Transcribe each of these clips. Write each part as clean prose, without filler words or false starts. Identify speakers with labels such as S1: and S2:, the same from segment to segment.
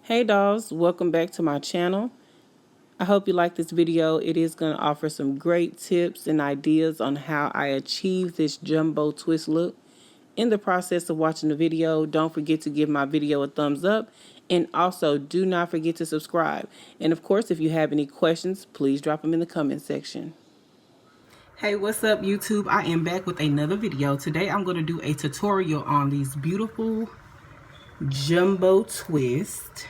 S1: Hey dolls, welcome back to my channel. I hope you like this video. It is going to offer some great tips and ideas on how I achieve this jumbo twist look. In the process of watching the video, don't forget to give my video a thumbs up, and also do not forget to subscribe. And of course, if you have any questions, please drop them in the comment section. Hey, what's up YouTube? I am back with another video. Today I'm going to do a tutorial on these beautiful jumbo twists.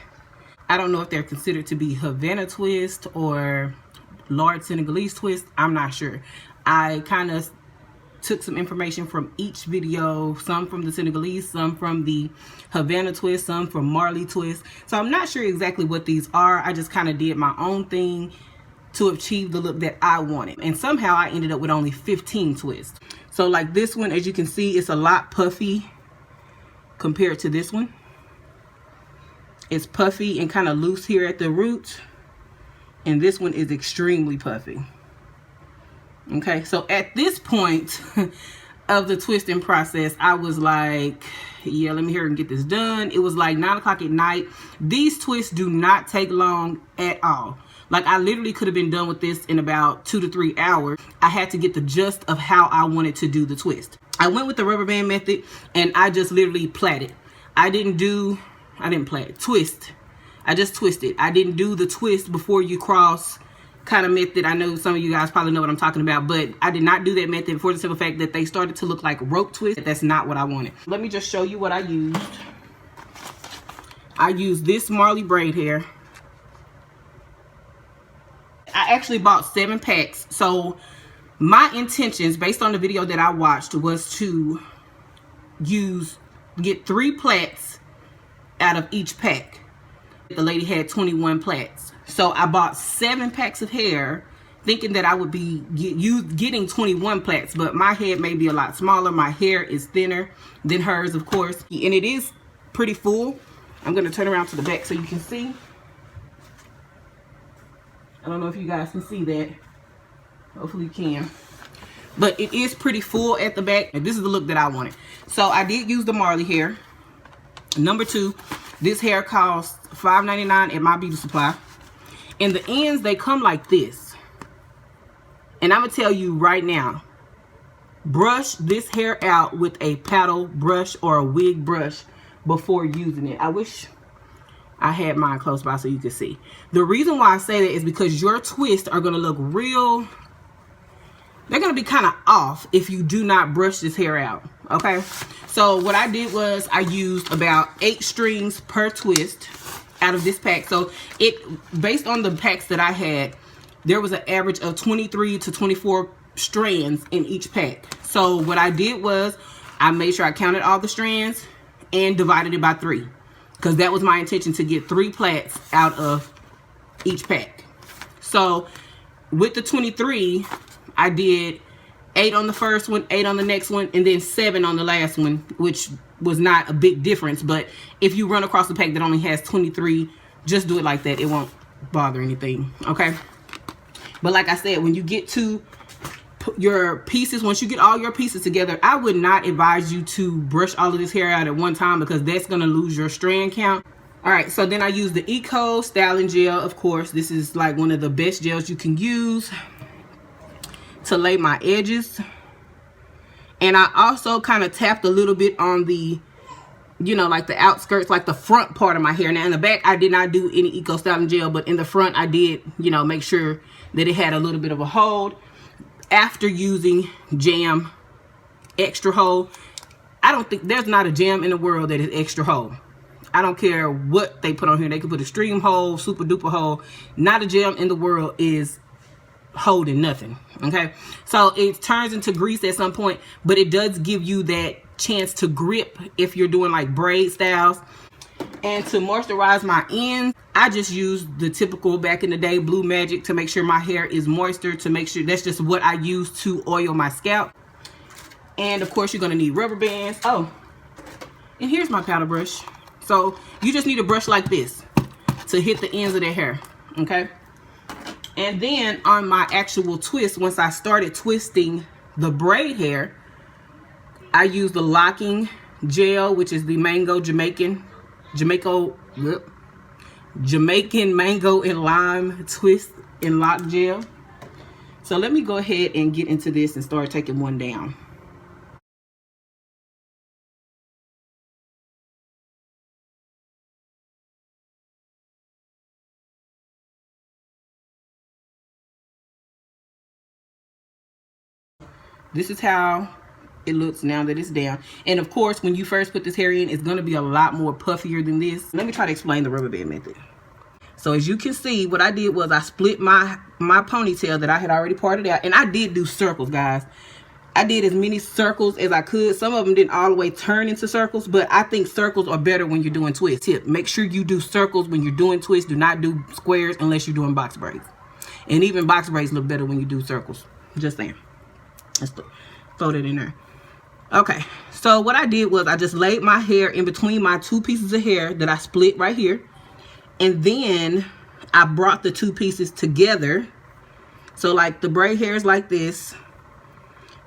S1: I don't know if they're considered to be Havana twist or large Senegalese twist. I'm not sure. I kind of took some information from each video, some from the Senegalese, some from the Havana twist, some from Marley twist. So I'm not sure exactly what these are. I just kind of did my own thing to achieve the look that I wanted. And somehow I ended up with only 15 twists. So like this one, as you can see, it's a lot puffy compared to this one. It's puffy and kind of loose here at the root, and this one is extremely puffy. Okay, so at this point of the twisting process, I was like, yeah, let me hurry and get this done. It was like 9 o'clock at night. These twists do not take long at all. Like, I literally could have been done with this in about 2 to 3 hours. I had to get the gist of how I wanted to do the twist. I went with the rubber band method, and I just literally plaited. I didn't plait, twist. I just twisted. I didn't do the twist before you cross kind of method. I know some of you guys probably know what I'm talking about, but I did not do that method for the simple fact that they started to look like rope twists. That's not what I wanted. Let me just show you what I used. I used this Marley Braid Hair. I actually bought 7 packs. So my intentions based on the video that I watched was to get 3 plaits out of each pack. The lady had 21 plaits. So I bought 7 packs of hair thinking that I would be getting 21 plaits, but my head may be a lot smaller. My hair is thinner than hers, of course, and it is pretty full. I'm going to turn around to the back so you can see. I don't know if you guys can see that. Hopefully you can. But it is pretty full at the back, and this is the look that I wanted. So I did use the Marley hair. Number 2, this hair costs $5.99 at my beauty supply. And the ends, they come like this. And I'm going to tell you right now, brush this hair out with a paddle brush or a wig brush before using it. I wish I had mine close by so you could see. The reason why I say that is because your twists are going to look real. They're going to be kind of off if you do not brush this hair out. Okay, so what I did was I used about 8 strings per twist out of this pack. So based on the packs that I had, there was an average of 23 to 24 strands in each pack. So what I did was I made sure I counted all the strands and divided it by 3, because that was my intention, to get 3 plaits out of each pack. So with the 23, I did 8 on the first one, 8 on the next one, and then 7 on the last one, which was not a big difference. But if you run across a pack that only has 23, just do it like that. It won't bother anything, okay? But like I said, when you get to your pieces, once you get all your pieces together, I would not advise you to brush all of this hair out at one time, because that's going to lose your strand count. All right, so then I use the Eco Styling Gel. Of course, this is like one of the best gels you can use to lay my edges. And I also kind of tapped a little bit on the, like the outskirts, like the front part of my hair. Now in the back, I did not do any Eco Styling Gel, but in the front, I did, make sure that it had a little bit of a hold. After using Jam Extra Hold, I don't think there's not a jam in the world that is extra hold. I don't care what they put on here. They could put Extreme Hold, Super Duper Hold. Not a jam in the world is holding nothing. Okay, so it turns into grease at some point, but it does give you that chance to grip if you're doing like braid styles. And to moisturize my ends, I just used the typical back in the day Blue Magic to make sure my hair is moisture, to make sure that's just what I use to oil my scalp. And of course you're going to need rubber bands. Oh, and here's my powder brush. So you just need a brush like this to hit the ends of their hair. Okay, and then on my actual twist, once I started twisting the braid hair, I used the locking gel, which is the Mango Jamaica Jamaican mango and lime twist in lock gel. So let me go ahead and get into this and start taking one down. This is how it looks now that it's down. And of course, when you first put this hair in, it's going to be a lot more puffier than this. Let me try to explain the rubber band method. So as you can see, what I did was I split my ponytail that I had already parted out. And I did do circles, guys. I did as many circles as I could. Some of them didn't all the way turn into circles, but I think circles are better when you're doing twists. Tip, make sure you do circles when you're doing twists. Do not do squares unless you're doing box braids. And even box braids look better when you do circles. Just saying. Let's throw that in there. Okay, so what I did was I just laid my hair in between my two pieces of hair that I split right here. And then I brought the two pieces together. So like the braid hair is like this.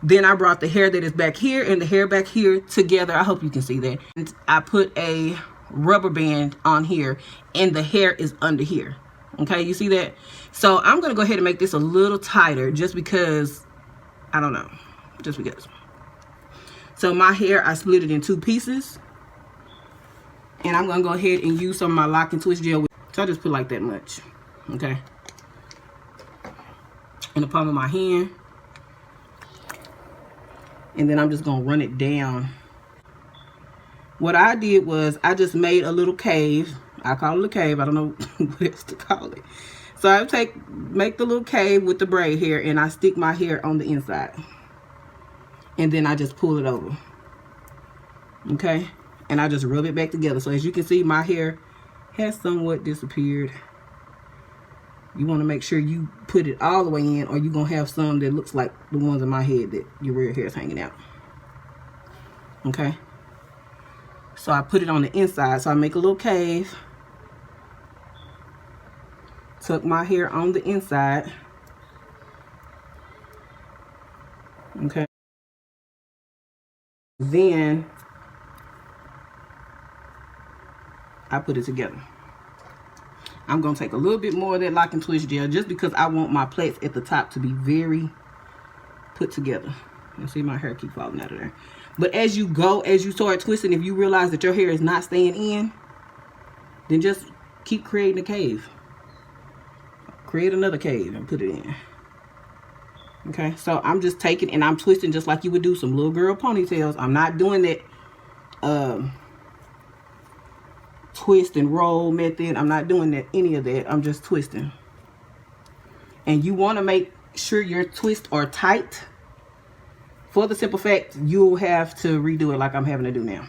S1: Then I brought the hair that is back here and the hair back here together. I hope you can see that. And I put a rubber band on here and the hair is under here. Okay, you see that? So I'm going to go ahead and make this a little tighter just because, I don't know, just because. So my hair, I split it in two pieces. And I'm going to go ahead and use some of my lock and twist gel. So I just put like that much. Okay. In the palm of my hand. And then I'm just going to run it down. What I did was I just made a little cave. I call it a cave. I don't know what else to call it. So I make the little cave with the braid hair and I stick my hair on the inside. And then I just pull it over. Okay. And I just rub it back together. So as you can see, my hair has somewhat disappeared. You want to make sure you put it all the way in or you're going to have some that looks like the ones in my head that your real hair is hanging out. Okay. So I put it on the inside. So I make a little cave. Tuck my hair on the inside. Okay. Then I put it together. I'm going to take a little bit more of that lock and twist gel just because I want my plaits at the top to be very put together. You see my hair keep falling out of there. But as you go, as you start twisting, if you realize that your hair is not staying in, then just keep creating a cave. Create another cave and put it in. Okay, so I'm just taking and I'm twisting just like you would do some little girl ponytails. I'm not doing that twist and roll method. I'm not doing that, any of that. I'm just twisting. And you want to make sure your twists are tight. For the simple fact, you'll have to redo it like I'm having to do now.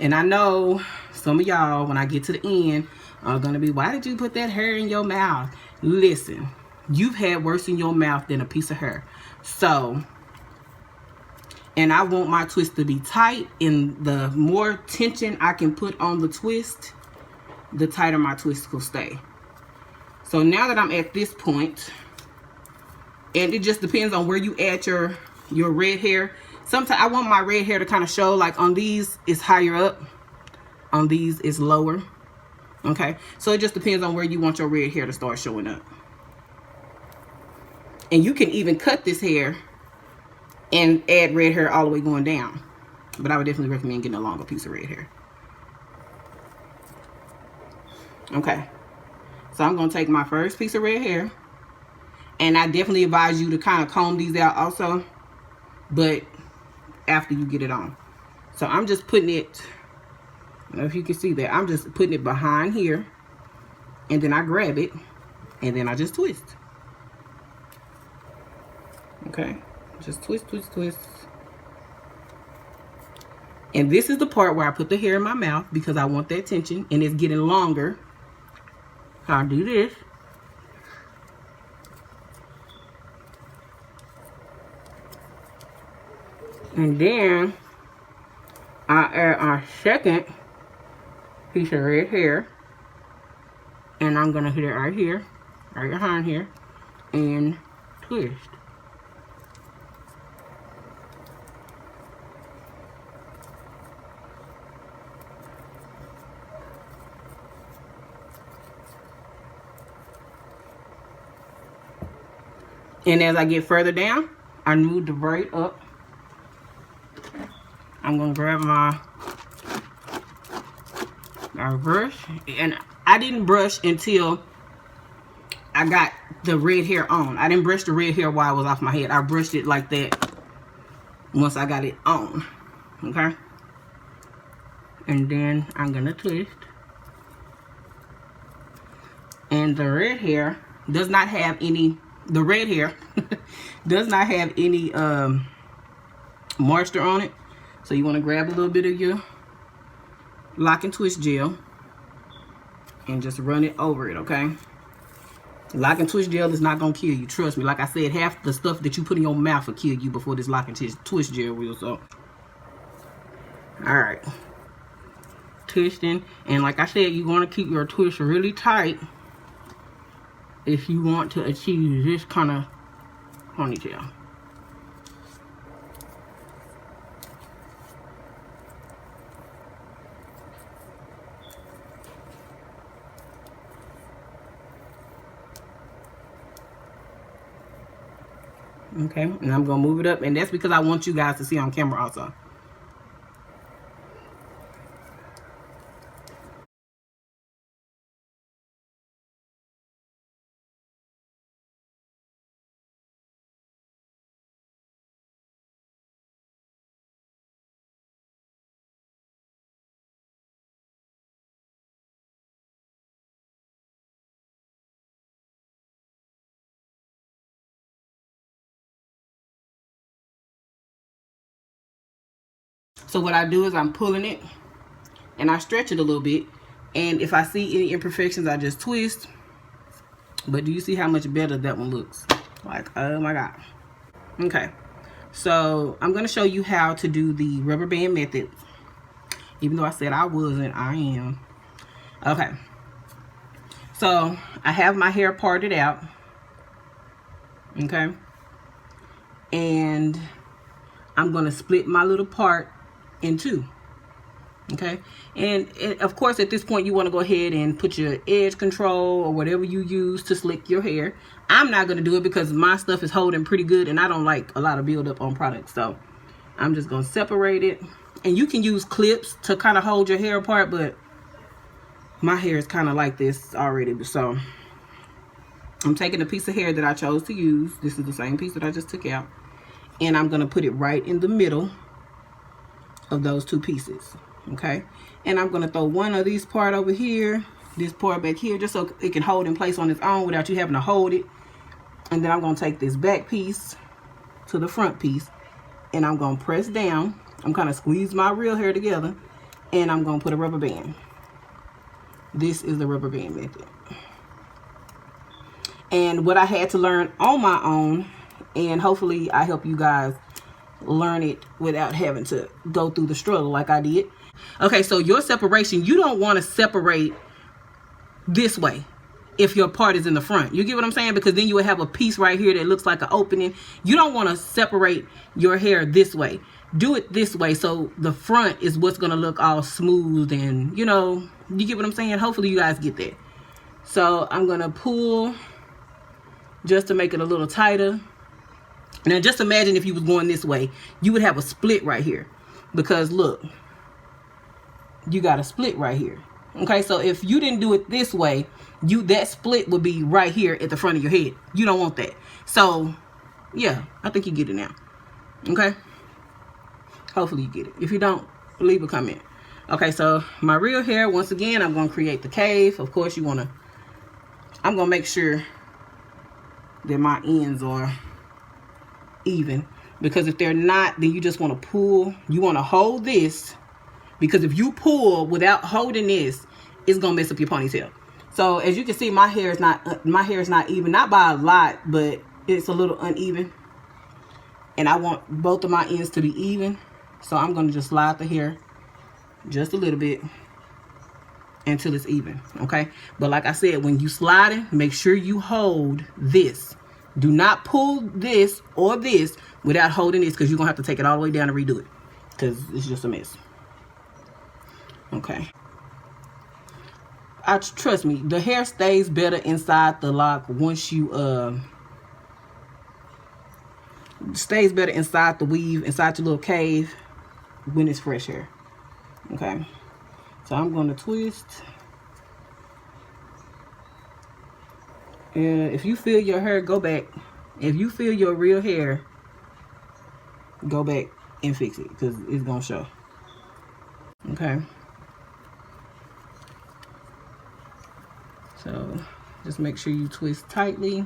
S1: And I know some of y'all, when I get to the end, are going to be, why did you put that hair in your mouth? Listen, you've had worse in your mouth than a piece of hair. So, and I want my twist to be tight. And the more tension I can put on the twist, the tighter my twist will stay. So now that I'm at this point, and it just depends on where you add your red hair. Sometimes I want my red hair to kind of show, like on these it's higher up, on these it's lower. Okay, so it just depends on where you want your red hair to start showing up. And you can even cut this hair and add red hair all the way going down. But I would definitely recommend getting a longer piece of red hair. Okay, so I'm going to take my first piece of red hair. And I definitely advise you to kind of comb these out also. But after you get it on. So I'm just putting it, I don't know if you can see that, I'm just putting it behind here. And then I grab it. And then I just twist. Okay, just twist, twist, twist. And this is the part where I put the hair in my mouth because I want that tension and it's getting longer. So I'll do this. And then I add our second piece of red hair. And I'm going to hit it right here, right behind here. and twist. And as I get further down, I move the braid up. I'm gonna grab my brush, and I didn't brush until I got the red hair on. I didn't brush the red hair while it was off my head. I brushed it like that once I got it on. Okay? And then I'm gonna twist. And the red hair does not have any, the red hair does not have any moisture on it. So you want to grab a little bit of your lock and twist gel and just run it over it, okay? Lock and twist gel is not going to kill you. Trust me. Like I said, half the stuff that you put in your mouth will kill you before this lock and twist gel will. So, alright. Twisting. And like I said, you want to keep your twist really tight if you want to achieve this kind of ponytail. Okay, and I'm gonna move it up, and that's because I want you guys to see on camera also. So what I do is I'm pulling it and I stretch it a little bit, and if I see any imperfections I just twist. But do you see how much better that one looks? Like, oh my god. Okay, so I'm going to show you how to do the rubber band method. Even though I said I wasn't, I am. Okay, so I have my hair parted out. Okay, and I'm going to split my little part in two. Okay, and of course at this point you want to go ahead and put your edge control or whatever you use to slick your hair. I'm not going to do it because my stuff is holding pretty good and I don't like a lot of buildup on products, so I'm just going to separate it. And you can use clips to kind of hold your hair apart, but my hair is kind of like this already. So I'm taking a piece of hair that I chose to use. This is the same piece that I just took out, and I'm going to put it right in the middle of those two pieces. Okay, and I'm going to throw one of these part over here, this part back here, just so it can hold in place on its own without you having to hold it. And then I'm going to take this back piece to the front piece, and I'm going to press down. I'm kind of squeeze my real hair together, and I'm going to put a rubber band. This is the rubber band method. And what I had to learn on my own, and hopefully I help you guys learn it without having to go through the struggle like I did. Okay, so your separation, you don't want to separate this way if your part is in the front. You get what I'm saying? Because then you will have a piece right here that looks like an opening. You don't want to separate your hair this way. Do it this way so the front is what's going to look all smooth, and you know, you get what I'm saying? Hopefully you guys get that. So I'm going to pull just to make it a little tighter. Now just imagine if you was going this way, you would have a split right here, because look, you got a split right here. Okay, so if you didn't do it this way, that split would be right here at the front of your head. You don't want that. So yeah, I think you get it now. Okay, hopefully you get it. If you don't, leave a comment. Okay, so my real hair, once again, I'm going to create the cave. Of course I'm going to make sure that my ends are even, because if they're not, then you just want to pull. You want to hold this, because if you pull without holding this, it's gonna mess up your ponytail. So as you can see, my hair is not even, not by a lot, but it's a little uneven, and I want both of my ends to be even. So I'm gonna just slide the hair just a little bit until it's even. Okay, but like I said, when you slide it, make sure you hold this. Do not pull this or this without holding this, because you're going to have to take it all the way down and redo it, because it's just a mess. Okay. Trust me, the hair stays better inside the lock once you, stays better inside the weave, inside your little cave, when it's fresh hair. Okay. So I'm going to twist. If you feel your hair, go back. If you feel your real hair, go back and fix it, because it's going to show. Okay. So just make sure you twist tightly.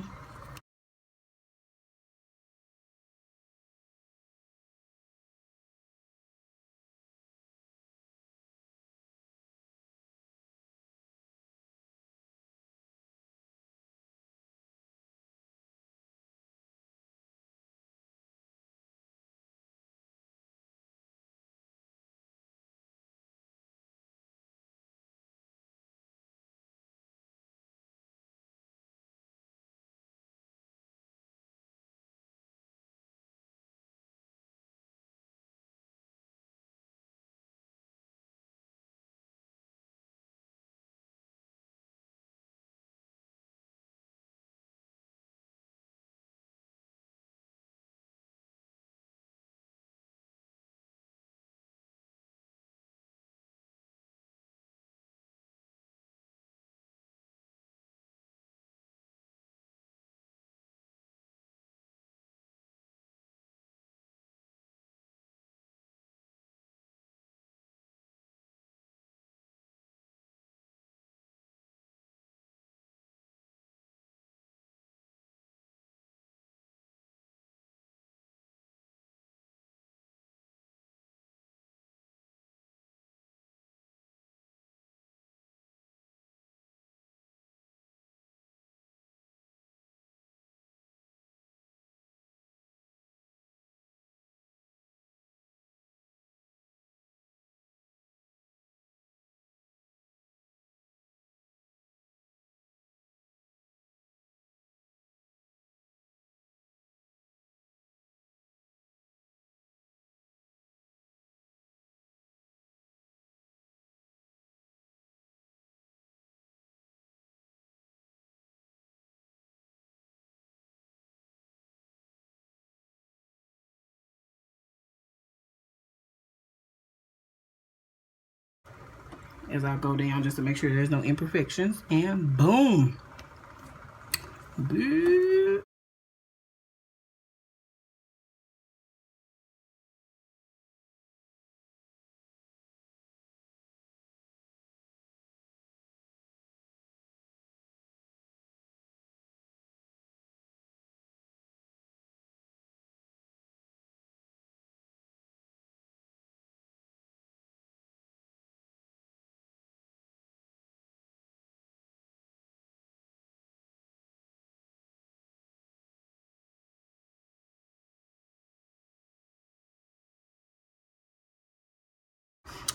S1: As I go down, just to make sure there's no imperfections, and boom. Boop.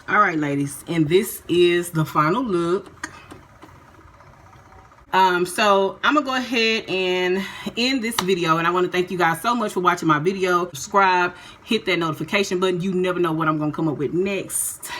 S1: All right, ladies, and this is the final look. So I'm gonna go ahead and end this video, and I want to thank you guys so much for watching my video. Subscribe, hit that notification button. You never know what I'm gonna come up with next.